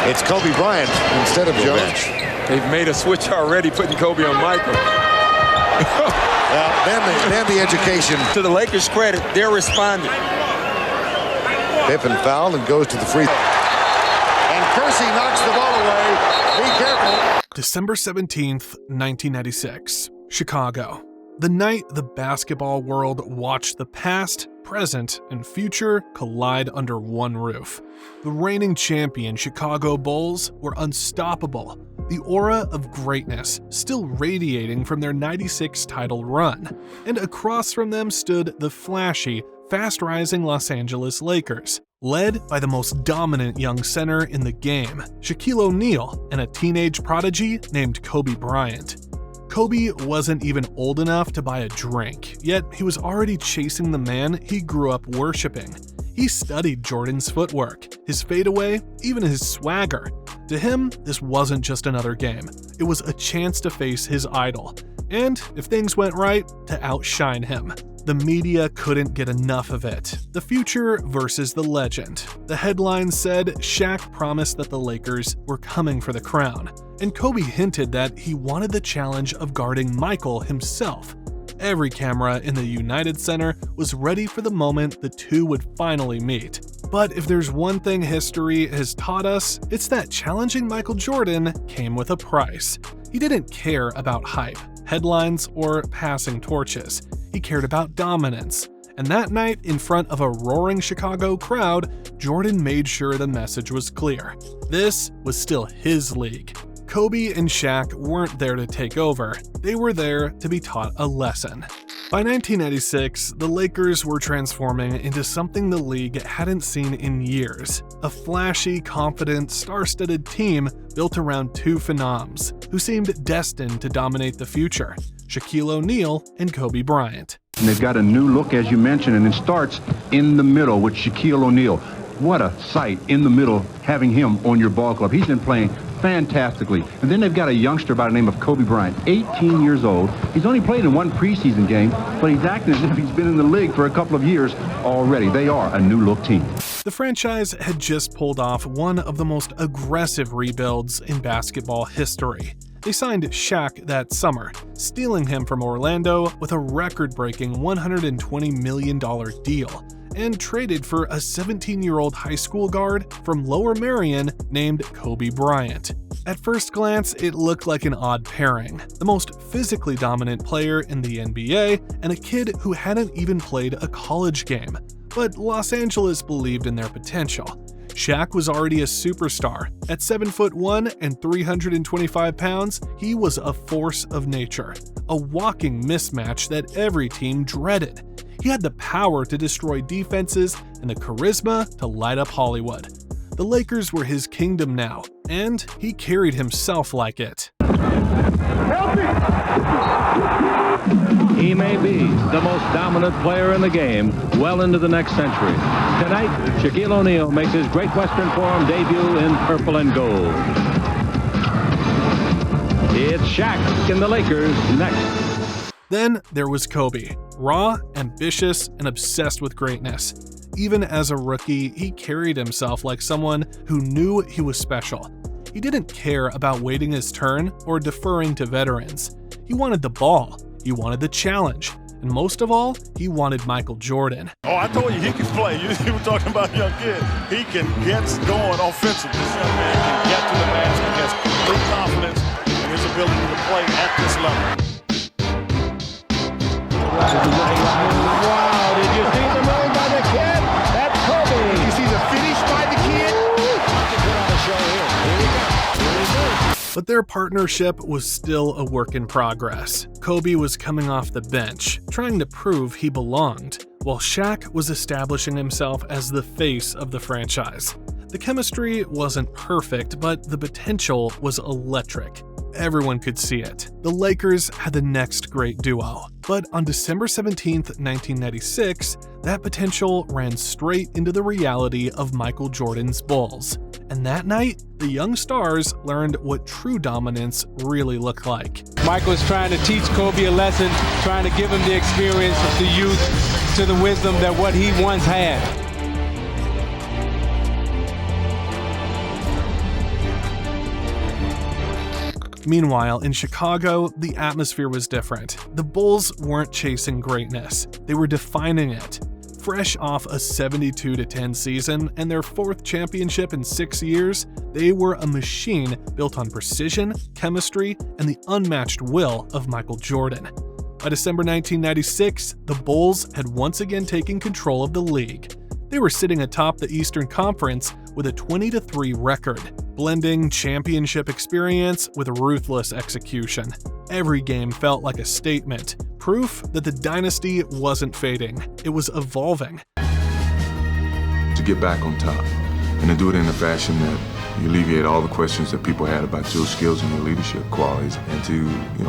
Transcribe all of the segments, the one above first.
It's Kobe Bryant instead of Jones. They've made a switch already, putting Kobe on Michael. Well, then the education. To the Lakers' credit, they're responding. Pippen fouled and goes to the free throw. And Kersey knocks the ball away. Be careful. December 17th, 1996, Chicago. The night the basketball world watched the past, present, and future collide under one roof. The reigning champion Chicago Bulls were unstoppable, the aura of greatness still radiating from their '96 title run, and across from them stood the flashy, fast-rising Los Angeles Lakers, led by the most dominant young center in the game, Shaquille O'Neal, and a teenage prodigy named Kobe Bryant. Kobe wasn't even old enough to buy a drink, yet he was already chasing the man he grew up worshiping. He studied Jordan's footwork, his fadeaway, even his swagger. To him, this wasn't just another game. It was a chance to face his idol, and, if things went right, to outshine him. The media couldn't get enough of it. The future versus the legend. The headline said Shaq promised that the Lakers were coming for the crown, and Kobe hinted that he wanted the challenge of guarding Michael himself. Every camera in the United Center was ready for the moment the two would finally meet. But if there's one thing history has taught us, it's that challenging Michael Jordan came with a price. He didn't care about hype, headlines, or passing torches. He cared about dominance. And that night, in front of a roaring Chicago crowd, Jordan made sure the message was clear. This was still his league. Kobe and Shaq weren't there to take over. They were there to be taught a lesson. By 1996, the Lakers were transforming into something the league hadn't seen in years. A flashy, confident, star-studded team built around two phenoms who seemed destined to dominate the future, Shaquille O'Neal and Kobe Bryant. And they've got a new look, as you mentioned, and it starts in the middle with Shaquille O'Neal. What a sight in the middle, having him on your ball club. He's been playing fantastically. And then they've got a youngster by the name of Kobe Bryant, 18 years old. He's only played in one preseason game, but he's acting as if he's been in the league for a couple of years already. They are a new-look team. The franchise had just pulled off one of the most aggressive rebuilds in basketball history. They signed Shaq that summer, stealing him from Orlando with a record-breaking $120 million deal, and traded for a 17-year-old high school guard from Lower Merion named Kobe Bryant. At first glance, it looked like an odd pairing, the most physically dominant player in the NBA and a kid who hadn't even played a college game. But Los Angeles believed in their potential. Shaq was already a superstar. At 7'1" and 325 pounds, he was a force of nature, a walking mismatch that every team dreaded. He had the power to destroy defenses and the charisma to light up Hollywood. The Lakers were his kingdom now, and he carried himself like it. He may be the most dominant player in the game well into the next century. Tonight, Shaquille O'Neal makes his Great Western Forum debut in purple and gold. It's Shaq and the Lakers next. Then there was Kobe, raw, ambitious, and obsessed with greatness. Even as a rookie, he carried himself like someone who knew he was special. He didn't care about waiting his turn or deferring to veterans. He wanted the ball, he wanted the challenge, and most of all, he wanted Michael Jordan. Oh, I told you he can play. You were talking about a young kid. He can get going offensively. This young man can get to the basket. He has complete confidence in his ability to play at this level. Wow, did you see the move by the kid? That's Kobe. Did you see the finish by the kid? Put on a show here. Here we go. Here we go. But their partnership was still a work in progress. Kobe was coming off the bench, trying to prove he belonged, while Shaq was establishing himself as the face of the franchise. The chemistry wasn't perfect, but the potential was electric. Everyone could see it. The Lakers had the next great duo. But on December 17, 1996, that potential ran straight into the reality of Michael Jordan's Bulls. And that night, the young stars learned what true dominance really looked like. Michael's trying to teach Kobe a lesson, trying to give him the experience of the youth to the wisdom that what he once had. Meanwhile, in Chicago, the atmosphere was different. The Bulls weren't chasing greatness, they were defining it. Fresh off a 72-10 season and their 4th championship in 6 years, they were a machine built on precision, chemistry, and the unmatched will of Michael Jordan. By December 1996, the Bulls had once again taken control of the league. They were sitting atop the Eastern Conference with a 20-3 record, blending championship experience with ruthless execution. Every game felt like a statement, proof that the dynasty wasn't fading, it was evolving. To get back on top, and to do it in a fashion that you alleviate all the questions that people had about your skills and your leadership qualities, and to,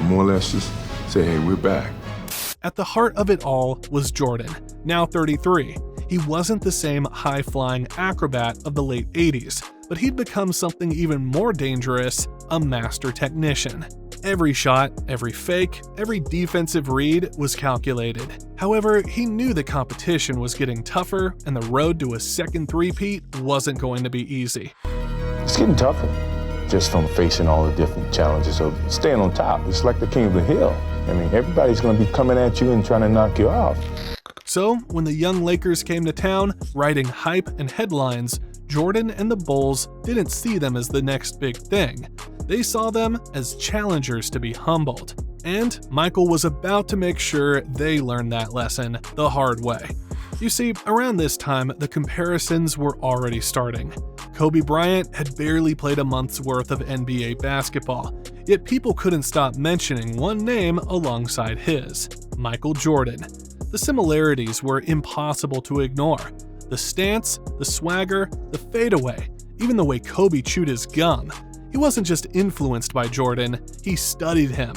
more or less just say, hey, we're back. At the heart of it all was Jordan, now 33. He wasn't the same high-flying acrobat of the late 80s, but he'd become something even more dangerous, a master technician. Every shot, every fake, every defensive read was calculated. However, he knew the competition was getting tougher and the road to a second three-peat wasn't going to be easy. It's getting tougher, just from facing all the different challenges of staying on top. It's like the king of the hill. I mean, everybody's going to be coming at you and trying to knock you off. So, when the young Lakers came to town, writing hype and headlines, Jordan and the Bulls didn't see them as the next big thing. They saw them as challengers to be humbled. And Michael was about to make sure they learned that lesson the hard way. You see, around this time, the comparisons were already starting. Kobe Bryant had barely played a month's worth of NBA basketball, yet people couldn't stop mentioning one name alongside his: Michael Jordan. The similarities were impossible to ignore. The stance, the swagger, the fadeaway, even the way Kobe chewed his gum. He wasn't just influenced by Jordan, he studied him.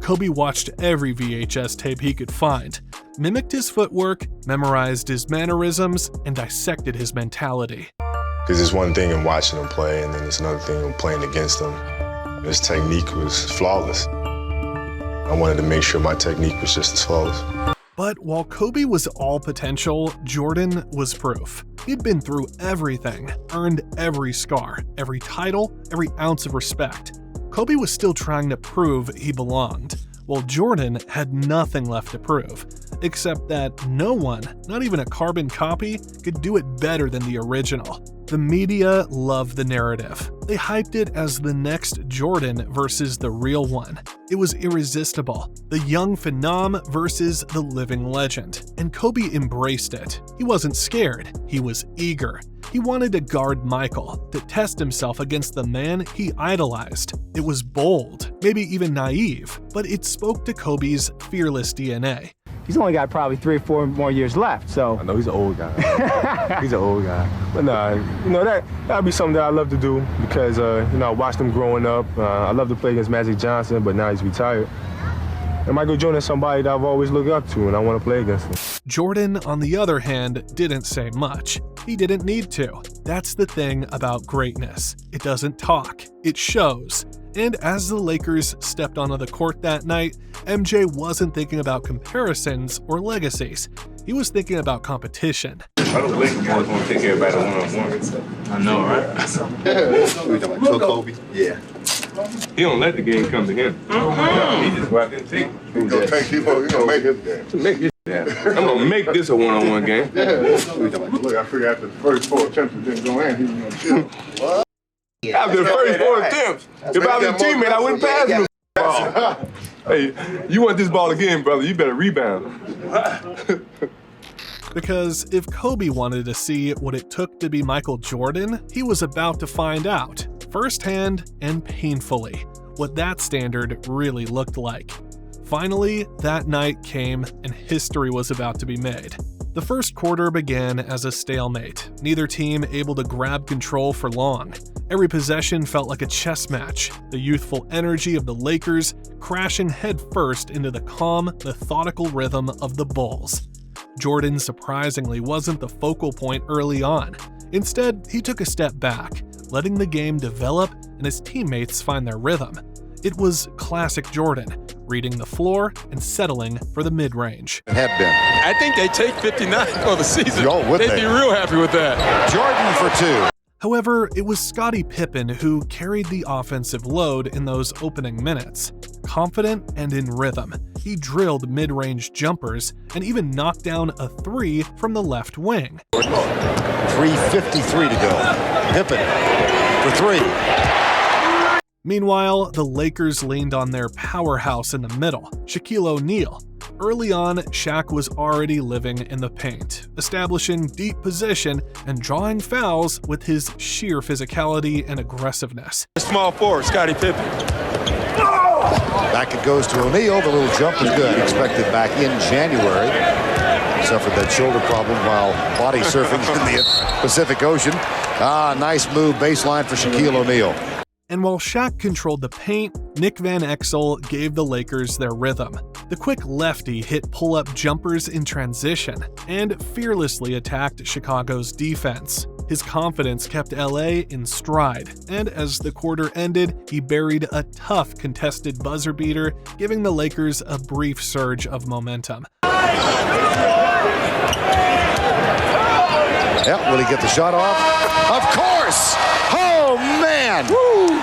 Kobe watched every VHS tape he could find, mimicked his footwork, memorized his mannerisms, and dissected his mentality. Because it's one thing in watching him play, and then it's another thing in playing against him. His technique was flawless. I wanted to make sure my technique was just as flawless. But while Kobe was all potential, Jordan was proof. He'd been through everything, earned every scar, every title, every ounce of respect. Kobe was still trying to prove he belonged, while Jordan had nothing left to prove, except that no one, not even a carbon copy, could do it better than the original. The media loved the narrative. They hyped it as the next Jordan versus the real one. It was irresistible. The young phenom versus the living legend. And Kobe embraced it. He wasn't scared. He was eager. He wanted to guard Michael, to test himself against the man he idolized. It was bold, maybe even naive, but it spoke to Kobe's fearless DNA. He's only got probably 3 or 4 more years left, so. I know he's an old guy. He's an old guy. But that'd be something that I love to do because, I watched him growing up. I love to play against Magic Johnson, but now he's retired. And Michael Jordan is somebody that I've always looked up to, and I want to play against him. Jordan, on the other hand, didn't say much. He didn't need to. That's the thing about greatness. It doesn't talk, it shows. And as the Lakers stepped onto the court that night, MJ wasn't thinking about comparisons or legacies. He was thinking about competition. I don't think the boys want to take everybody one-on-one. I know, right? We talking about Kobe? Yeah. He don't let the game come to him. He just go out there and take it. He's going to make his game. Make his game. I'm going to make this a one-on-one game. Look, I figured after the first 4 attempts it didn't go in, he was going to chill. What? After the first 4 attempts, if I was a teammate, I wouldn't pass him the ball. Hey, you want this ball again, brother, you better rebound. Because if Kobe wanted to see what it took to be Michael Jordan, he was about to find out, firsthand and painfully, what that standard really looked like. Finally, that night came and history was about to be made. The first quarter began as a stalemate, neither team able to grab control for long. Every possession felt like a chess match, the youthful energy of the Lakers crashing headfirst into the calm, methodical rhythm of the Bulls. Jordan surprisingly wasn't the focal point early on. Instead, he took a step back, letting the game develop and his teammates find their rhythm. It was classic Jordan, reading the floor and settling for the mid-range. Had been. I think they take 59 for the season. They'd be real happy with that. Jordan for 2. However, it was Scottie Pippen who carried the offensive load in those opening minutes. Confident and in rhythm, he drilled mid-range jumpers and even knocked down a three from the left wing. 3:53 to go. Pippen for three. Meanwhile, the Lakers leaned on their powerhouse in the middle, Shaquille O'Neal. Early on, Shaq was already living in the paint, establishing deep position and drawing fouls with his sheer physicality and aggressiveness. Small forward, Scottie Pippen. Back it goes to O'Neal. The little jump is good. Expected back in January. Suffered that shoulder problem while body surfing in the Pacific Ocean. Nice move, baseline for Shaquille O'Neal. And while Shaq controlled the paint, Nick Van Exel gave the Lakers their rhythm. The quick lefty hit pull-up jumpers in transition and fearlessly attacked Chicago's defense. His confidence kept LA in stride, and as the quarter ended, he buried a tough contested buzzer beater, giving the Lakers a brief surge of momentum. Yep, will he get the shot off? Of course! Oh, man! Woo!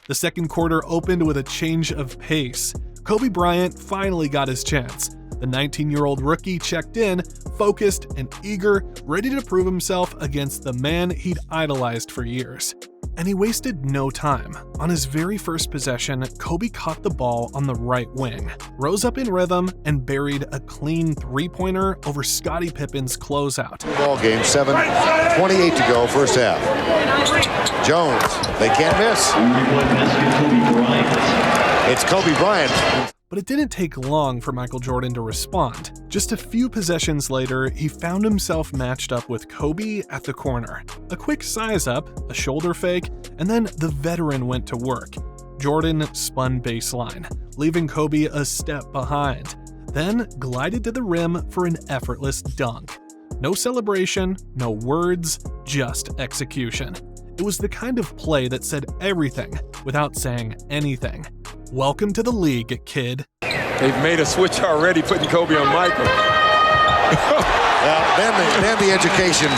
The second quarter opened with a change of pace. Kobe Bryant finally got his chance. The 19-year-old rookie checked in, focused and eager, ready to prove himself against the man he'd idolized for years. And he wasted no time. On his very first possession, Kobe caught the ball on the right wing, rose up in rhythm, and buried a clean three-pointer over Scottie Pippen's closeout. Ball game, 7:28 to go, first half. Jones, they can't miss. It's Kobe Bryant. But it didn't take long for Michael Jordan to respond. Just a few possessions later, he found himself matched up with Kobe at the corner. A quick size-up, a shoulder fake, and then the veteran went to work. Jordan spun baseline, leaving Kobe a step behind, then glided to the rim for an effortless dunk. No celebration, no words, just execution. It was the kind of play that said everything without saying anything. Welcome to the league, kid. They've made a switch already, putting Kobe on Michael. Well, then the education.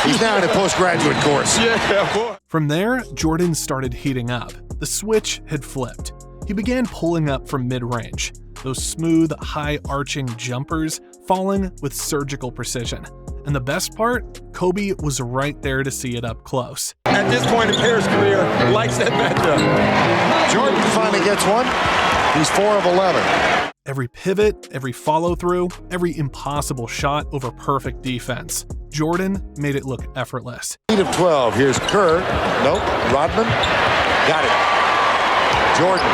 He's now in a postgraduate course. Yeah, boy. From there, Jordan started heating up. The switch had flipped. He began pulling up from mid-range, those smooth, high-arching jumpers falling with surgical precision. And the best part, Kobe was right there to see it up close. At this point in Pierce's career, likes that matchup. Jordan finally gets one. He's 4 of 11. Every pivot, every follow-through, every impossible shot over perfect defense. Jordan made it look effortless. 8 of 12. Here's Kerr. Nope. Rodman. Got it. Jordan.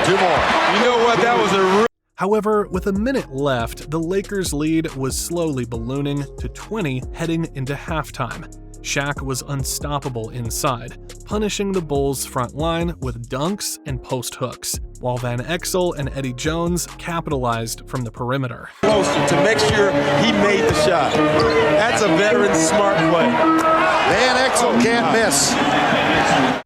2 more. You know what? That was a However, with a minute left, the Lakers' lead was slowly ballooning to 20 heading into halftime. Shaq was unstoppable inside, punishing the Bulls' front line with dunks and post hooks, while Van Exel and Eddie Jones capitalized from the perimeter. Closer to make sure he made the shot. That's a veteran smart play. Van Exel can't miss.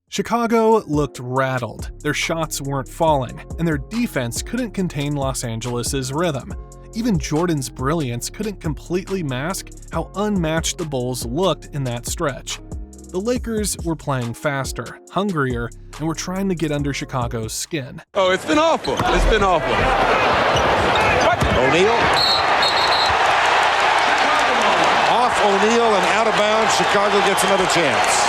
Chicago looked rattled. Their shots weren't falling, and their defense couldn't contain Los Angeles' rhythm. Even Jordan's brilliance couldn't completely mask how unmatched the Bulls looked in that stretch. The Lakers were playing faster, hungrier, and were trying to get under Chicago's skin. Oh, it's been awful. It's been awful. O'Neal. Off O'Neal and out of bounds. Chicago gets another chance.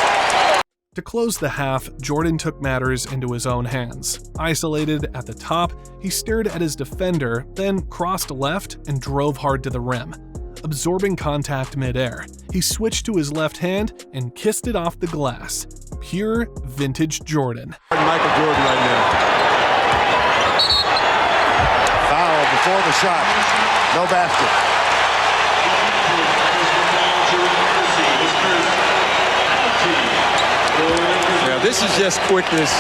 To close the half, Jordan took matters into his own hands. Isolated at the top, he stared at his defender, then crossed left and drove hard to the rim. Absorbing contact midair, he switched to his left hand and kissed it off the glass. Pure vintage Jordan. Michael Jordan right now. Foul before the shot. No basket. Yeah, this is just quickness.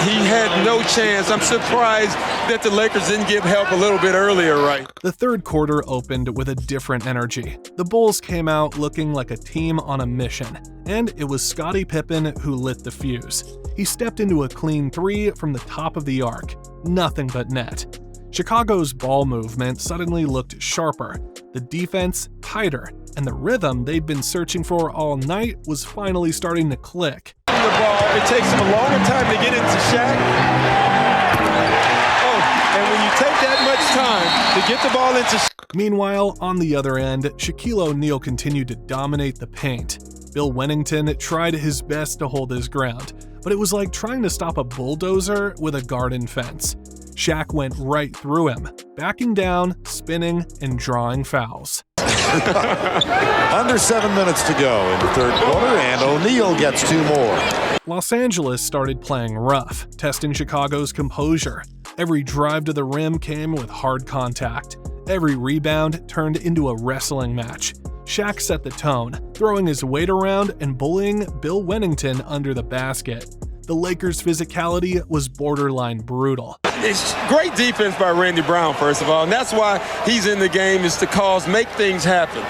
He had no chance. I'm surprised that the Lakers didn't give help a little bit earlier, right? The third quarter opened with a different energy. The Bulls came out looking like a team on a mission, and it was Scottie Pippen who lit the fuse. He stepped into a clean three from the top of the arc. Nothing but net. Chicago's ball movement suddenly looked sharper, the defense tighter, and the rhythm they'd been searching for all night was finally starting to click. The ball, it takes him a longer time to get into Shaq. And when you take that much time to get the ball into Shaq. Meanwhile, on the other end, Shaquille O'Neal continued to dominate the paint. Bill Wennington tried his best to hold his ground, but it was like trying to stop a bulldozer with a garden fence. Shaq went right through him, backing down, spinning, and drawing fouls. Under 7 minutes to go in the third quarter, and O'Neal gets 2 more. Los Angeles started playing rough, testing Chicago's composure. Every drive to the rim came with hard contact. Every rebound turned into a wrestling match. Shaq set the tone, throwing his weight around and bullying Bill Wennington under the basket. The Lakers' physicality was borderline brutal. It's great defense by Randy Brown, first of all, and that's why he's in the game, is to make things happen.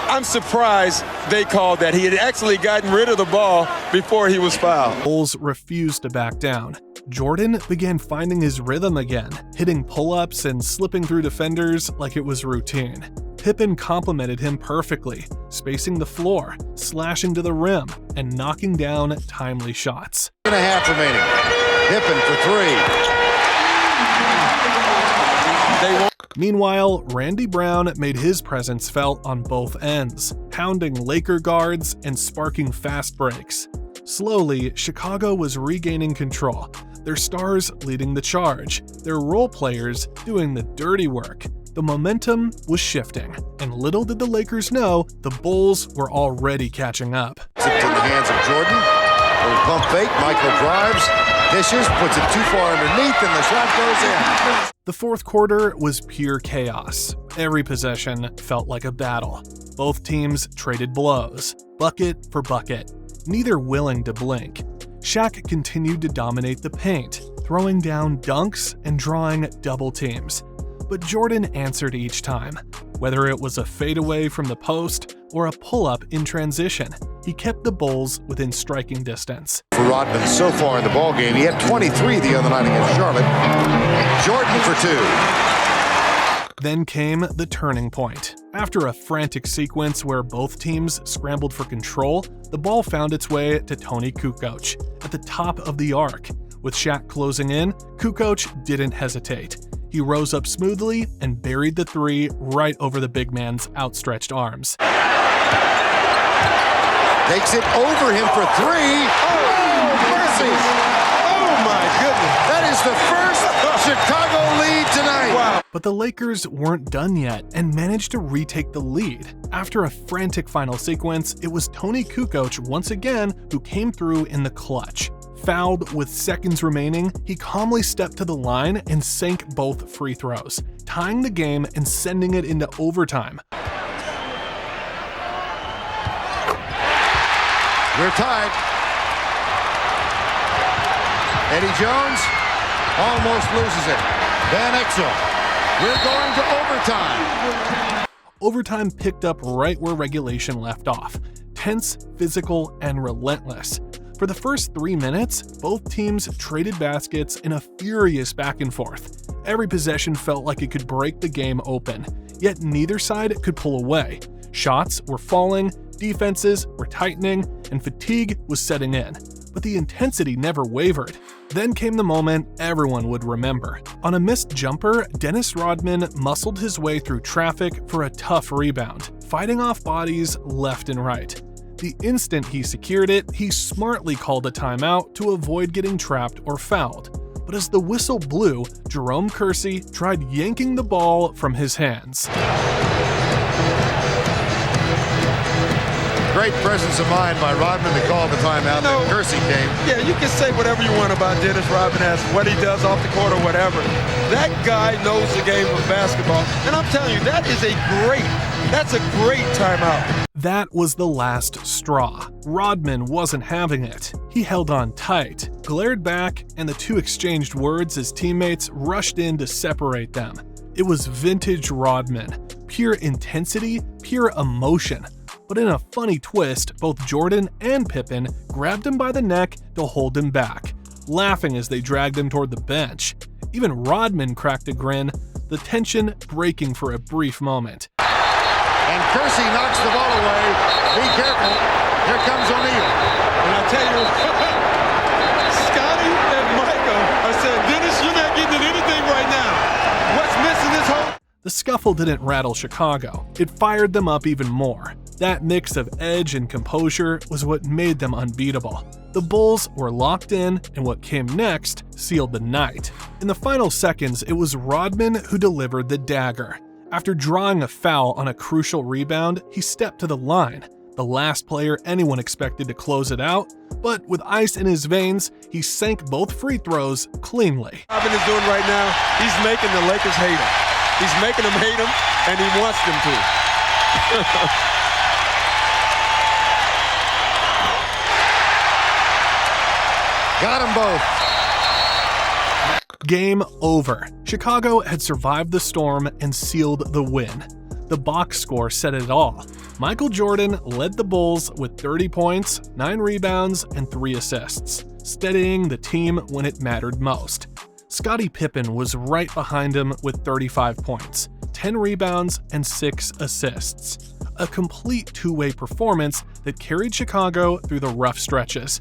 I'm surprised they called that. He had actually gotten rid of the ball before he was fouled. Bulls refused to back down. Jordan began finding his rhythm again, hitting pull-ups and slipping through defenders like it was routine. Pippen complemented him perfectly, spacing the floor, slashing to the rim, and knocking down timely shots. 2.5 remaining. Pippen for 3. Meanwhile, Randy Brown made his presence felt on both ends, pounding Laker guards and sparking fast breaks. Slowly, Chicago was regaining control, their stars leading the charge, their role players doing the dirty work. The momentum was shifting, and little did the Lakers know the Bulls were already catching up. Zipped in the hands of Jordan. Little pump fake, Michael drives, dishes, puts it too far underneath, and the shot goes in. The fourth quarter was pure chaos. Every possession felt like a battle. Both teams traded blows, bucket for bucket, neither willing to blink. Shaq continued to dominate the paint, throwing down dunks and drawing double teams. But Jordan answered each time. Whether it was a fadeaway from the post or a pull-up in transition, he kept the Bulls within striking distance. For Rodman so far in the ballgame, he had 23 the other night against Charlotte. Jordan for 2. Then came the turning point. After a frantic sequence where both teams scrambled for control, the ball found its way to Tony Kukoc at the top of the arc. With Shaq closing in, Kukoc didn't hesitate. He rose up smoothly and buried the 3 right over the big man's outstretched arms. Takes it over him for 3. Oh, mercy! Oh my goodness! That is the first Chicago lead tonight. Wow. But the Lakers weren't done yet and managed to retake the lead. After a frantic final sequence, it was Tony Kukoc once again who came through in the clutch. Fouled with seconds remaining, he calmly stepped to the line and sank both free throws, tying the game and sending it into overtime. We're tied. Eddie Jones almost loses it. Van Exel. We're going to overtime. Overtime picked up right where regulation left off. Tense, physical, and relentless. For the first 3 minutes, both teams traded baskets in a furious back and forth. Every possession felt like it could break the game open, yet neither side could pull away. Shots were falling, defenses were tightening, and fatigue was setting in. But the intensity never wavered. Then came the moment everyone would remember. On a missed jumper, Dennis Rodman muscled his way through traffic for a tough rebound, fighting off bodies left and right. The instant he secured it, he smartly called a timeout to avoid getting trapped or fouled. But as the whistle blew, Jerome Kersey tried yanking the ball from his hands. Great presence of mind by Rodman to call the timeout. Then Kersey came. Yeah, you can say whatever you want about Dennis Rodman as what he does off the court or whatever. That guy knows the game of basketball. And I'm telling you, that's a great timeout. That was the last straw. Rodman wasn't having it. He held on tight, glared back, and the two exchanged words as teammates rushed in to separate them. It was vintage Rodman. Pure intensity, pure emotion. But in a funny twist, both Jordan and Pippen grabbed him by the neck to hold him back, laughing as they dragged him toward the bench. Even Rodman cracked a grin, the tension breaking for a brief moment. And Kersey knocks the ball away. Be careful. Here comes O'Neal. And I tell you, Scotty and Michael are saying, Dennis, you're not getting anything right now. What's missing this whole... The scuffle didn't rattle Chicago. It fired them up even more. That mix of edge and composure was what made them unbeatable. The Bulls were locked in, and what came next sealed the night. In the final seconds, it was Rodman who delivered the dagger. After drawing a foul on a crucial rebound, he stepped to the line, the last player anyone expected to close it out, but with ice in his veins, he sank both free throws cleanly. Rodman is doing right now, he's making the Lakers hate him. He's making them hate him, and he wants them to. Got them both. Game over. Chicago had survived the storm and sealed the win. The box score said it all. Michael Jordan led the Bulls with 30 points, 9 rebounds, and 3 assists, steadying the team when it mattered most. Scottie Pippen was right behind him with 35 points, 10 rebounds, and 6 assists. A complete two-way performance that carried Chicago through the rough stretches.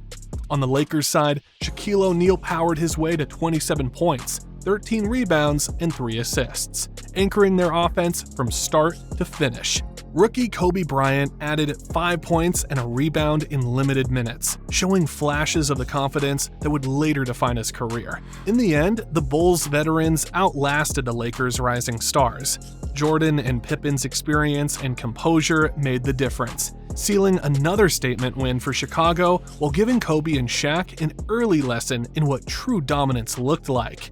On the Lakers side, Shaquille O'Neal powered his way to 27 points, 13 rebounds, and 3 assists, anchoring their offense from start to finish. Rookie Kobe Bryant added 5 points and a rebound in limited minutes, showing flashes of the confidence that would later define his career. In the end, the Bulls veterans outlasted the Lakers' rising stars. Jordan and Pippen's experience and composure made the difference, sealing another statement win for Chicago while giving Kobe and Shaq an early lesson in what true dominance looked like.